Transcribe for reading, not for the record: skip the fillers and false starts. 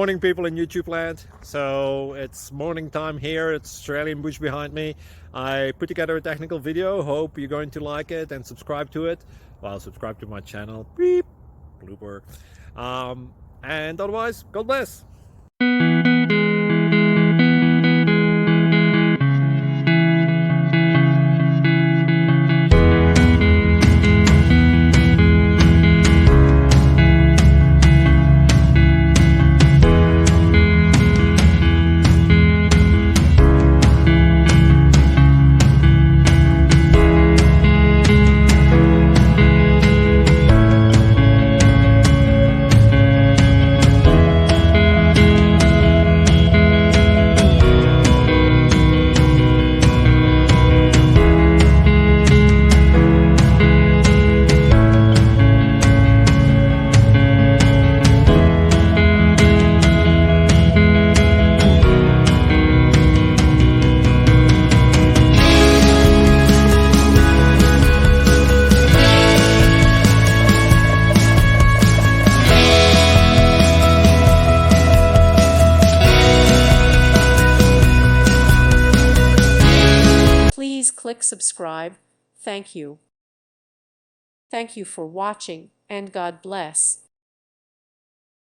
Morning, people in YouTube land. So it's morning time here. It's Australian bush behind me. I put together a technical video. Hope you're going to like it and subscribe to it. Well, subscribe to my channel. Beep. Blooper. And otherwise, God bless. Please click subscribe. Thank you. Thank you for watching, and God bless.